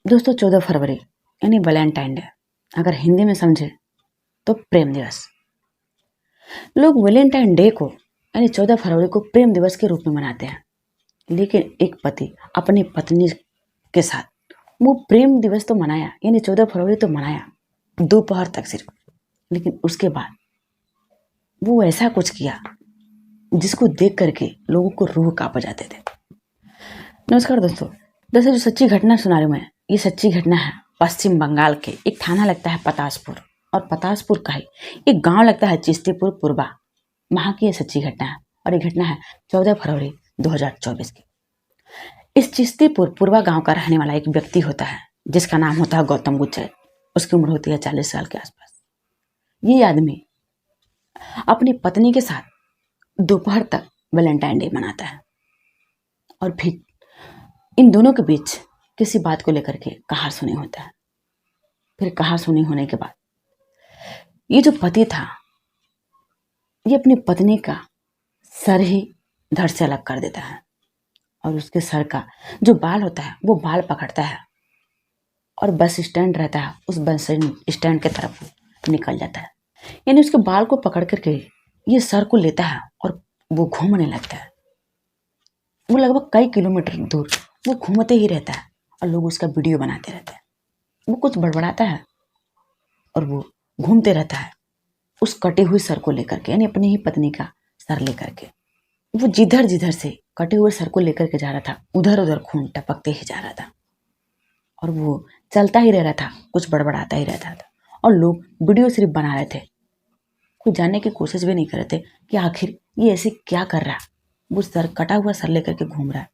दोस्तों 14 फरवरी यानी Valentine day, अगर हिंदी में समझे तो प्रेम दिवस। लोग वैलेंटाइन डे को यानी 14 फरवरी को प्रेम दिवस के रूप में मनाते हैं, लेकिन एक पति अपनी पत्नी के साथ वो प्रेम दिवस तो मनाया, यानी 14 फरवरी तो मनाया दोपहर तक सिर्फ, लेकिन उसके बाद वो ऐसा कुछ किया जिसको देख करके लोगों को रूह कांप जाते थे। नमस्कार दोस्तों जो सच्ची घटना सुना रही हूँ मैं, ये सच्ची घटना है पश्चिम बंगाल के एक थाना लगता है पतासपुर, और पतासपुर का ही एक गांव लगता है चिश्तीपुर पूर्वा। वहाँ की ये सच्ची घटना है, और ये घटना है 14 फरवरी 2024 की। इस चिश्तीपुर पूर्वा गांव का रहने वाला एक व्यक्ति होता है जिसका नाम होता है गौतम गुज्जर। उसकी उम्र होती है 40 साल के आसपास। ये आदमी अपनी पत्नी के साथ दोपहर तक वैलेंटाइन डे मनाता है, और फिर इन दोनों के बीच किसी बात को लेकर के कहासुनी होता है। फिर कहासुनी होने के बाद ये जो पति था, ये अपनी पत्नी का सर ही धड़ से अलग कर देता है, और उसके सर का जो बाल होता है वो बाल पकड़ता है, और बस स्टैंड रहता है उस बस स्टैंड के तरफ निकल जाता है। यानी उसके बाल को पकड़ करके ये सर को लेता है और वो घूमने लगता है। वो लगभग कई किलोमीटर दूर वो घूमते ही रहता है, और लोग उसका वीडियो बनाते रहते हैं। वो कुछ बड़बड़ाता है और वो घूमते रहता है उस कटे हुए सर को लेकर के, यानी अपनी ही पत्नी का सर लेकर के। वो जिधर जिधर से कटे हुए सर को लेकर के जा रहा था, उधर उधर खून टपकते ही जा रहा था, और वो चलता ही रह रहा था, कुछ बड़बड़ाता ही रहता था, और लोग वीडियो सिर्फ बना रहे थे। कोई जानने की कोशिश भी नहीं कर रहे थे कि आखिर ये ऐसे क्या कर रहा है। वो सर कटा हुआ सर लेकर के घूम रहा है।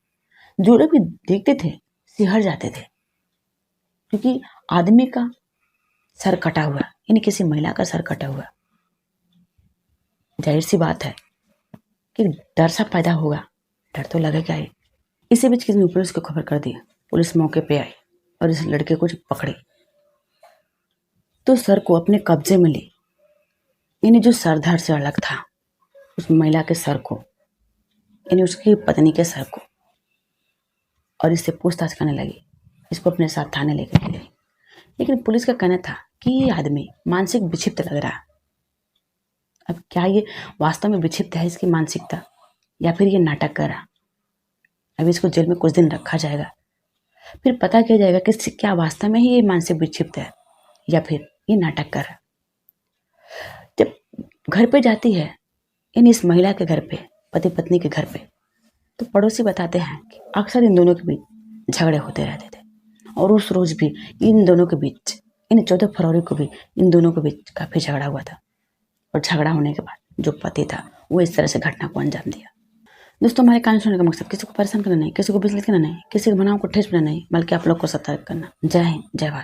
जो लोग भी देखते थे सिहर जाते थे, क्योंकि आदमी का सर कटा हुआ, यानी किसी महिला का सर कटा हुआ, जाहिर सी बात है कि डर सा पैदा होगा। डर तो लगेगा ही। इसी बीच किसी ने पुलिस को खबर कर दी। पुलिस मौके पे आई और इस लड़के को जब पकड़ी तो सर को अपने कब्जे में ली, यानी जो सर धड़ से अलग था उस महिला के सर को, यानी उसकी पत्नी के सर को, और इससे पूछताछ करने लगी। इसको अपने साथ थाने लेकर गई, लेकिन पुलिस का कहना था कि ये आदमी मानसिक विक्षिप्त लग रहा है। अब क्या ये वास्तव में विक्षिप्त है इसकी मानसिकता, या फिर ये नाटक कर रहा। अब इसको जेल में कुछ दिन रखा जाएगा, फिर पता किया जाएगा कि क्या वास्तव में ही ये मानसिक विक्षिप्त है या फिर ये नाटक कर रहा। जब घर पे जाती है, इन इस महिला के घर पे, पति पत्नी के घर पे, तो पड़ोसी बताते हैं कि अक्सर इन दोनों के बीच झगड़े होते रहते थे, और उस रोज भी इन दोनों के बीच, इन 14 फरवरी को भी इन दोनों के बीच काफी झगड़ा हुआ था। और झगड़ा होने के बाद जो पति था वो इस तरह से घटना को अंजाम दिया। दोस्तों, हमारे कहानी सुनने का मकसद किसी को परेशान करना नहीं, किसी को विचलित करना नहीं, किसी के भावनाओं को ठेस देना नहीं, बल्कि आप लोग को सतर्क करना। जय हिंद, जय भारत।